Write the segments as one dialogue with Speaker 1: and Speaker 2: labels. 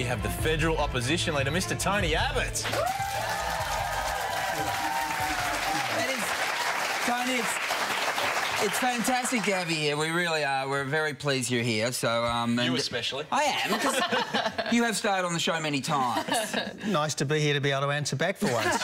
Speaker 1: We have the federal opposition leader, Mr. Tony Abbott.
Speaker 2: Tony, it's fantastic to have you here. We really are. We're very pleased you're here. So,
Speaker 1: you especially.
Speaker 2: I am, because you have started on the show many times.
Speaker 3: Nice to be here to be able to answer back for once.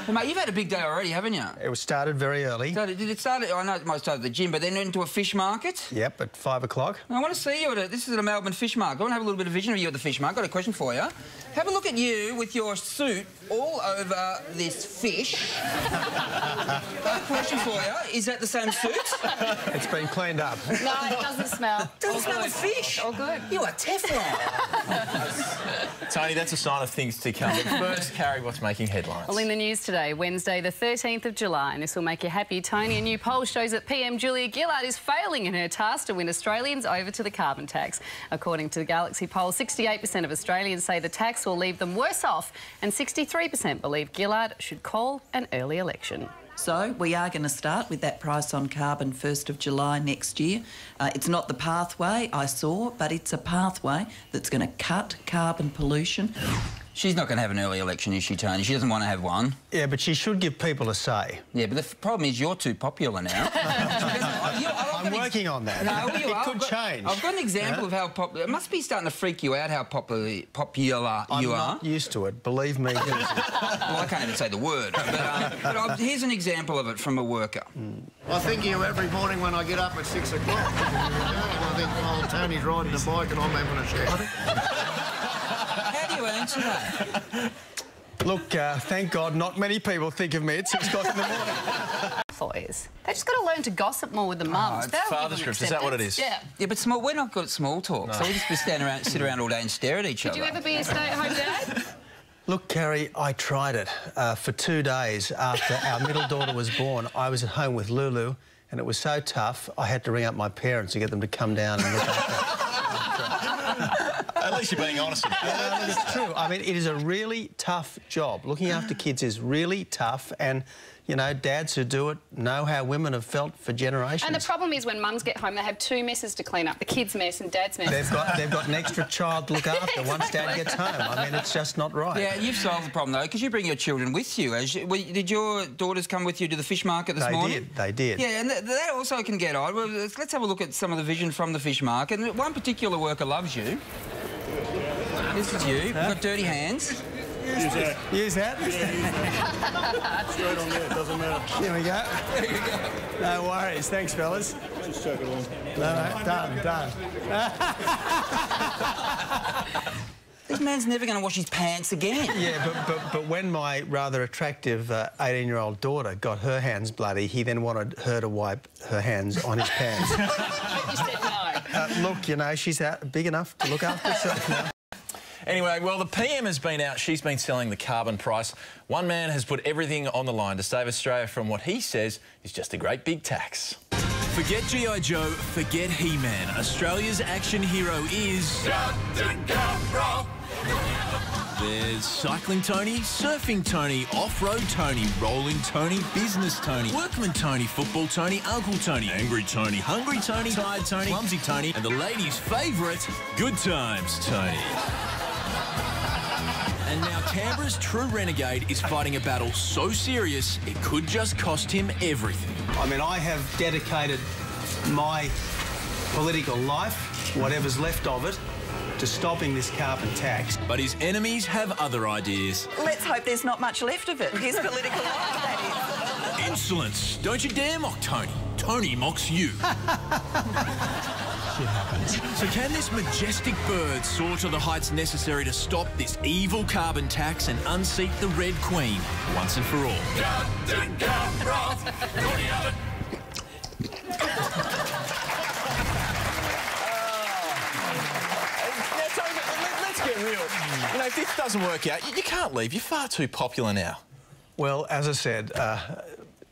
Speaker 2: Well, mate, you've had a big day already, haven't you?
Speaker 3: It was started very early.
Speaker 2: Did it start? I know it might start at the gym, but then into a fish market.
Speaker 3: Yep, at 5 o'clock.
Speaker 2: I want to see you this is at a Melbourne fish market. I want to have a little bit of vision of you at the fish market. Got a question for you. Have a look at you with your suit all over this fish. Got a question for you. Is that the same suit?
Speaker 3: It's been cleaned up.
Speaker 4: No, it doesn't smell.
Speaker 2: Doesn't smell of fish.
Speaker 4: All good.
Speaker 2: You are Teflon.
Speaker 1: Tony, that's a sign of things to come. But first, Carrie, what's making headlines?
Speaker 4: Well, in the news today, Wednesday the 13th of July, and this will make you happy, Tony, a new poll shows that PM Julia Gillard is failing in her task to win Australians over to the carbon tax. According to the Galaxy poll, 68% of Australians say the tax will leave them worse off, and 63% believe Gillard should call an early election.
Speaker 5: So we are going to start with that price on carbon 1st of July next year. It's not the pathway I saw, but it's a pathway that's going to cut carbon pollution.
Speaker 2: She's not going to have an early election, is she, Tony? She doesn't want to have one.
Speaker 3: Yeah, but she should give people a say.
Speaker 2: Yeah, but the problem is you're too popular now.
Speaker 3: I'm working on that.
Speaker 2: No, you are.
Speaker 3: It could change.
Speaker 2: I've got an example of how popular... It must be starting to freak you out how popular you are.
Speaker 3: I'm not used to it, believe me.
Speaker 2: Well, I can't even say the word. But here's an example of it from a worker.
Speaker 6: I think of you every morning when I get up at 6 o'clock. I think, oh, Tony's riding a bike and I'm having a shower.
Speaker 2: How do you answer that?
Speaker 3: Look, thank God not many people think of me at 6 o'clock in the morning.
Speaker 4: Employees. They just got to learn to gossip more with the mums. That'll
Speaker 1: father
Speaker 4: give them
Speaker 1: scripts, is that what it is?
Speaker 4: Yeah.
Speaker 2: Yeah, but we're not good at small talk, so we just sit around all day and stare at each other.
Speaker 4: Did you ever be a stay-at-home dad?
Speaker 3: Look, Carrie, I tried it for 2 days after our middle daughter was born. I was at home with Lulu, and it was so tough, I had to ring up my parents to get them to come down and look after her.
Speaker 1: At least you're being honest about it.
Speaker 3: Yeah, it's true. I mean, it is a really tough job. Looking after kids is really tough, and, you know, dads who do it know how women have felt for generations.
Speaker 4: And the problem is when mums get home, they have two messes to clean up, the kids' mess and dad's mess.
Speaker 3: They've got an extra child to look after once dad gets home. I mean, it's just not right.
Speaker 2: Yeah, you've solved the problem, though, because you bring your children with you. Did your daughters come with you to the fish market this morning?
Speaker 3: They did.
Speaker 2: Yeah, and that also can get on. Well, let's have a look at some of the vision from the fish market. And one particular worker loves you. This is you. You've got dirty hands.
Speaker 3: Use that.
Speaker 6: Straight on there, it doesn't matter.
Speaker 3: Here we go.
Speaker 2: There you go.
Speaker 3: No worries. Thanks, fellas.
Speaker 6: Just chuck it on.
Speaker 3: No, done.
Speaker 2: This man's never going to wash his pants again.
Speaker 3: Yeah, but when my rather attractive 18-year-old daughter got her hands bloody, he then wanted her to wipe her hands on his pants.
Speaker 4: You said no.
Speaker 3: Look, you know, she's big enough to look after herself now.
Speaker 1: Anyway, well, the PM has been out. She's been selling the carbon price. One man has put everything on the line to save Australia from what he says is just a great big tax.
Speaker 7: Forget G.I. Joe, forget He-Man. Australia's action hero is... Captain Canberra! There's Cycling Tony, Surfing Tony, Off-Road Tony, Rolling Tony, Business Tony, Workman Tony, Football Tony, Uncle Tony, Angry Tony, Hungry Tony, Tired Tony, Clumsy Tony, and the ladies' favourite, Good Times Tony. And now Canberra's true renegade is fighting a battle so serious it could just cost him everything.
Speaker 3: I mean, I have dedicated my political life, whatever's left of it, to stopping this carbon tax.
Speaker 7: But his enemies have other ideas.
Speaker 5: Let's hope there's not much left of it. His political life, that is.
Speaker 7: Insolence. Don't you dare mock Tony. Tony mocks you. So can this majestic bird soar to the heights necessary to stop this evil carbon tax and unseat the Red Queen once and for all? Captain Canberra!
Speaker 1: Let's get real. You know, if this doesn't work out, you can't leave. You're far too popular now.
Speaker 3: Well, as I said,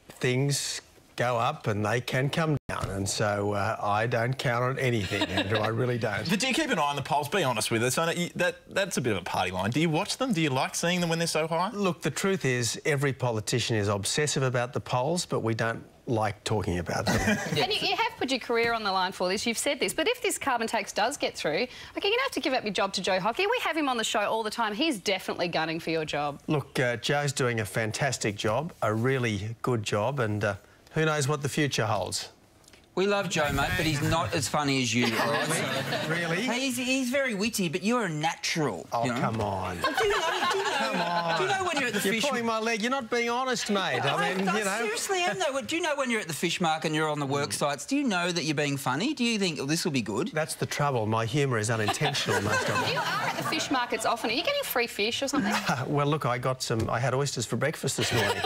Speaker 3: things go up and they can come down, and so I don't count on anything, Andrew. I really don't.
Speaker 1: But do you keep an eye on the polls? Be honest with us. I know that's a bit of a party line. Do you watch them? Do you like seeing them when they're so high?
Speaker 3: Look, the truth is every politician is obsessive about the polls, but we don't like talking about them.
Speaker 4: And you have put your career on the line for this, you've said this, but if this carbon tax does get through, okay, you're going to have to give up your job to Joe Hockey. We have him on the show all the time. He's definitely gunning for your job.
Speaker 3: Look, Joe's doing a fantastic job, a really good job, and who knows what the future holds.
Speaker 2: We love Joe, mate, but he's not as funny as you.
Speaker 3: Really?
Speaker 2: Hey, he's very witty, but you're a natural.
Speaker 3: Oh,
Speaker 2: you know?
Speaker 3: come on.
Speaker 2: Do you know when you're at the
Speaker 3: You're
Speaker 2: fish...
Speaker 3: pulling my leg. You're not being honest, mate. I mean, you know...
Speaker 2: seriously am, though. Do you know when you're at the fish market and you're on the work sites, do you know that you're being funny? Do you think, oh, this will be good?
Speaker 3: That's the trouble. My humour is unintentional most of it.
Speaker 4: You are at the fish markets often. Are you getting free fish or something?
Speaker 3: Well, look, I had oysters for breakfast this morning.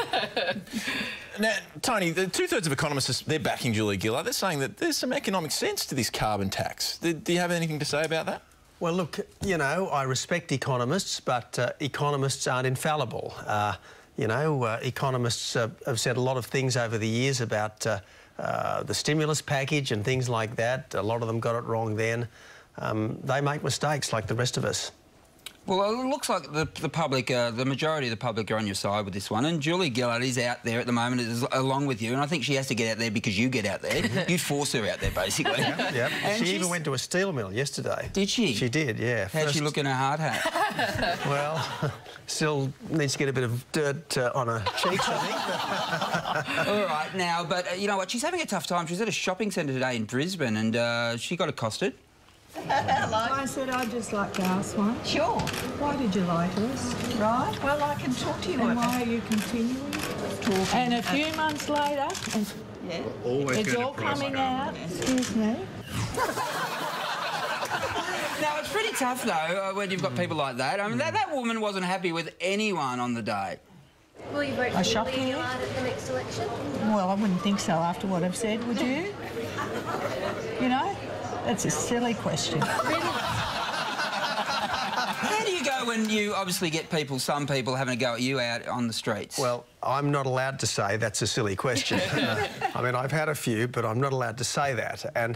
Speaker 1: Now, Tony, two-thirds of economists, they're backing Julia Gillard. They're saying that there's some economic sense to this carbon tax. Do you have anything to say about that?
Speaker 3: Well, look, you know, I respect economists, but economists aren't infallible. You know, economists have said a lot of things over the years about the stimulus package and things like that. A lot of them got it wrong then. They make mistakes like the rest of us.
Speaker 2: Well, it looks like the public, the majority of the public are on your side with this one, and Julia Gillard is out there at the moment along with you, and I think she has to get out there because you get out there. You force her out there, basically.
Speaker 3: Yeah.
Speaker 2: And
Speaker 3: she even went to a steel mill yesterday.
Speaker 2: Did she?
Speaker 3: She did, yeah.
Speaker 2: How'd she look in her hard hat?
Speaker 3: Well, still needs to get a bit of dirt on her cheeks, I think.
Speaker 2: All right, now, but you know what? She's having a tough time. She's at a shopping centre today in Brisbane, and she got accosted.
Speaker 8: Hello. I said I'd just like to ask one. Sure. Why did you lie to us? Right. Well, I can talk to you about. And why are you continuing talking? And a few months later, it's all coming out. Excuse me.
Speaker 2: Now, it's pretty tough, though, when you've got people like that. I mean, that woman wasn't happy with anyone on the day.
Speaker 9: Will you vote for Julia Gillard at the next election?
Speaker 8: Well, I wouldn't think so after what I've said, would you? You know? That's a silly question.
Speaker 2: How do you go when you obviously get some people having a go at you out on the streets?
Speaker 3: Well, I'm not allowed to say that's a silly question. I mean, I've had a few, but I'm not allowed to say that. And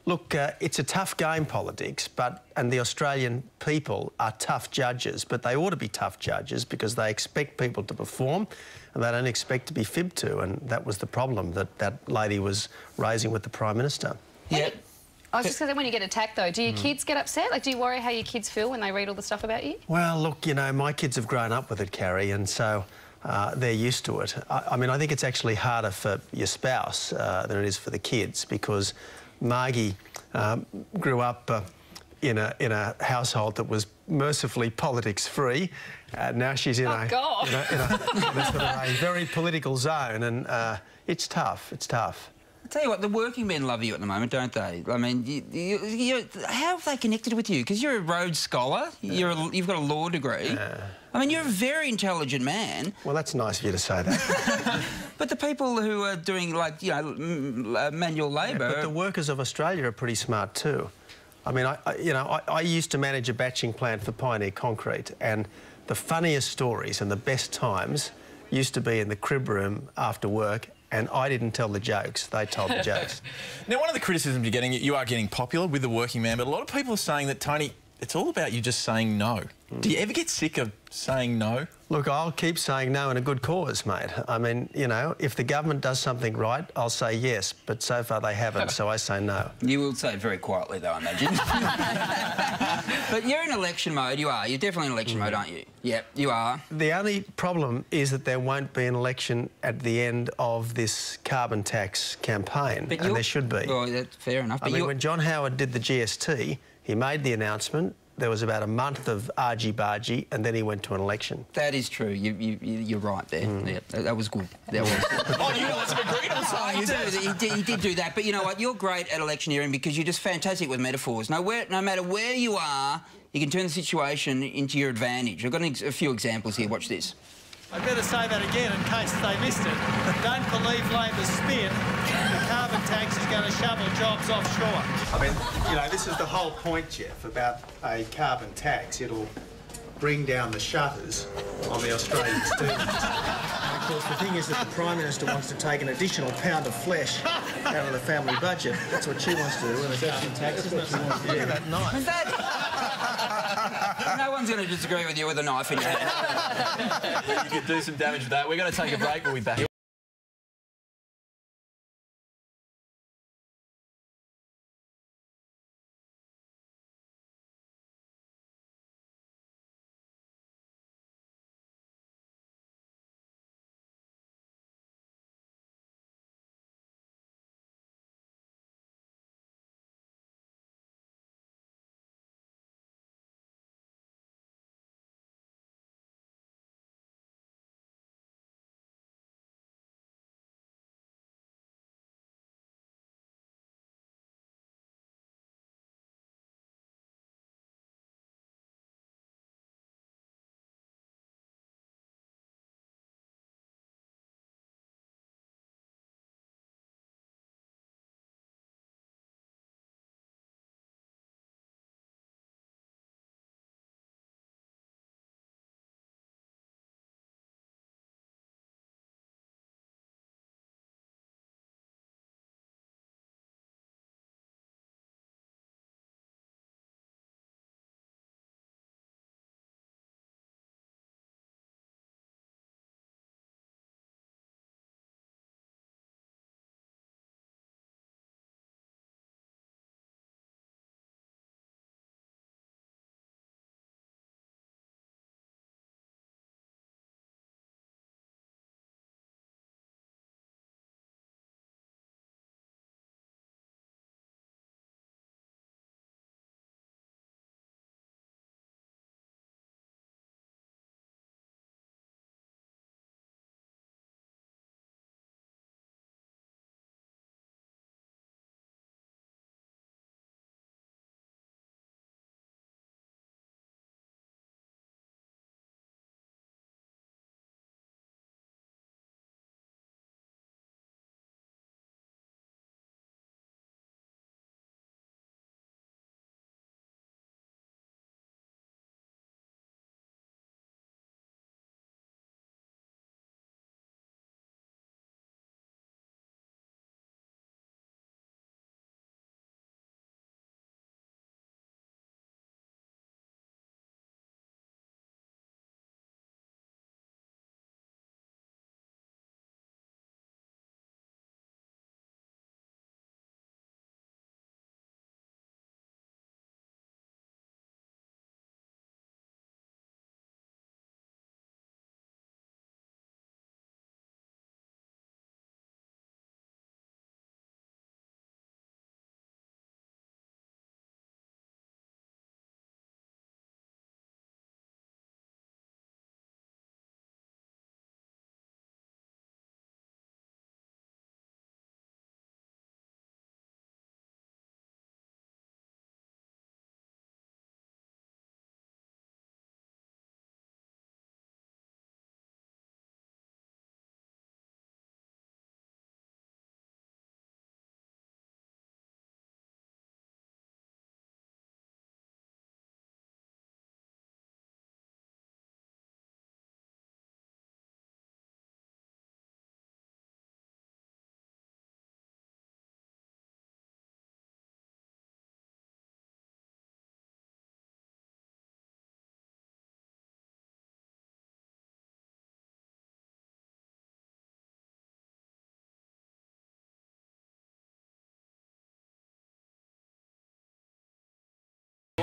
Speaker 3: look, it's a tough game, politics, and the Australian people are tough judges, but they ought to be tough judges because they expect people to perform and they don't expect to be fibbed to, and that was the problem that lady was raising with the Prime Minister.
Speaker 2: Yeah.
Speaker 4: I was just going to say, when you get attacked, though, do your kids get upset? Like, do you worry how your kids feel when they read all the stuff about you?
Speaker 3: Well, look, you know, my kids have grown up with it, Carrie, and so they're used to it. I mean, I think it's actually harder for your spouse than it is for the kids because Margie grew up in a household that was mercifully politics-free. Now she's in a sort of a very political zone, and it's tough. It's tough.
Speaker 2: I tell you what, the working men love you at the moment, don't they? I mean, how have they connected with you? Because you're a Rhodes Scholar, you've got a law degree. I mean, you're a very intelligent man.
Speaker 3: Well, that's nice of you to say that.
Speaker 2: But the people who are doing, like, you know, manual labour...
Speaker 3: but the workers of Australia are pretty smart too. I mean, I used to manage a batching plant for Pioneer Concrete, and the funniest stories and the best times used to be in the crib room after work, and I didn't tell the jokes, they told the jokes.
Speaker 1: Now, one of the criticisms you're getting, you are getting popular with the working man, but a lot of people are saying that, Tony, it's all about you just saying no. Do you ever get sick of saying no?
Speaker 3: Look, I'll keep saying no in a good cause, mate. I mean, you know, if the government does something right, I'll say yes, but so far they haven't, so I say no.
Speaker 2: You will say it very quietly, though, I imagine. But you're in election mode, you are. You're definitely in election mode, aren't you? Yep, you are.
Speaker 3: The only problem is that there won't be an election at the end of this carbon tax campaign, and there should be.
Speaker 2: Well, that's fair enough.
Speaker 3: I mean, when John Howard did the GST, he made the announcement. There was about a month of argy-bargy, and then he went to an election.
Speaker 2: That is true. You're right there. Yeah, that was good. That was good.
Speaker 1: Oh, you guys have agreed on something.
Speaker 2: He did do that. But you know what? You're great at electioneering because you're just fantastic with metaphors. No matter where you are, you can turn the situation into your advantage. I've got a few examples here. Watch this.
Speaker 10: I'd better say that again in case they missed it. Don't believe Labor's spin. The carbon tax is going to shovel jobs offshore.
Speaker 11: I mean, you know, this is the whole point, Jeff, about a carbon tax. It'll bring down the shutters on the Australian steel. And of course, the thing is that the Prime Minister wants to take an additional pound of flesh out of the family budget. That's what she wants to do with a carbon tax. That's what she wants to do.
Speaker 3: Look at that knife.
Speaker 2: No one's going to disagree with you with a knife in your hand.
Speaker 1: You could do some damage with that. We're going to take a break. We'll be back.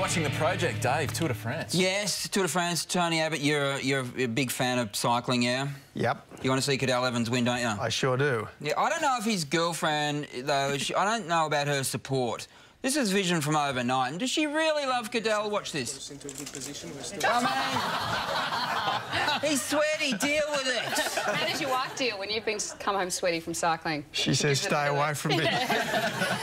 Speaker 1: watching the project, Dave, Tour de France.
Speaker 2: Yes, Tour de France. Tony Abbott, you're a big fan of cycling, yeah?
Speaker 3: Yep.
Speaker 2: You want to see Cadel Evans win, don't you?
Speaker 3: I sure do.
Speaker 2: Yeah, I don't know if his girlfriend, though, I don't know about her support. This is vision from overnight. And does she really love Cadel? Watch this. Into a good position. He's sweaty. Deal with it.
Speaker 4: How does your wife deal when you've come home sweaty from cycling?
Speaker 3: She says, stay away from me.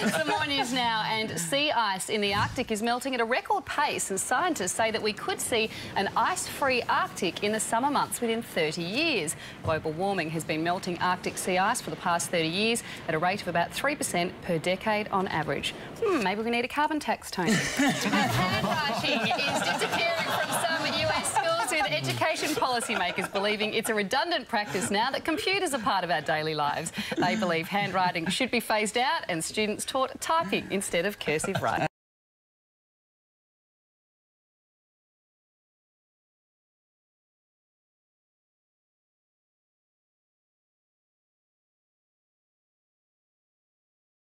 Speaker 4: Some more news now, and sea ice in the Arctic is melting at a record pace, and scientists say that we could see an ice-free Arctic in the summer months within 30 years. Global warming has been melting Arctic sea ice for the past 30 years at a rate of about 3% per decade on average. Maybe we need a carbon tax, Tony. Handwriting is disappearing from some US schools, with education policymakers believing it's a redundant practice now that computers are part of our daily lives. They believe handwriting should be phased out and students taught typing instead of cursive writing.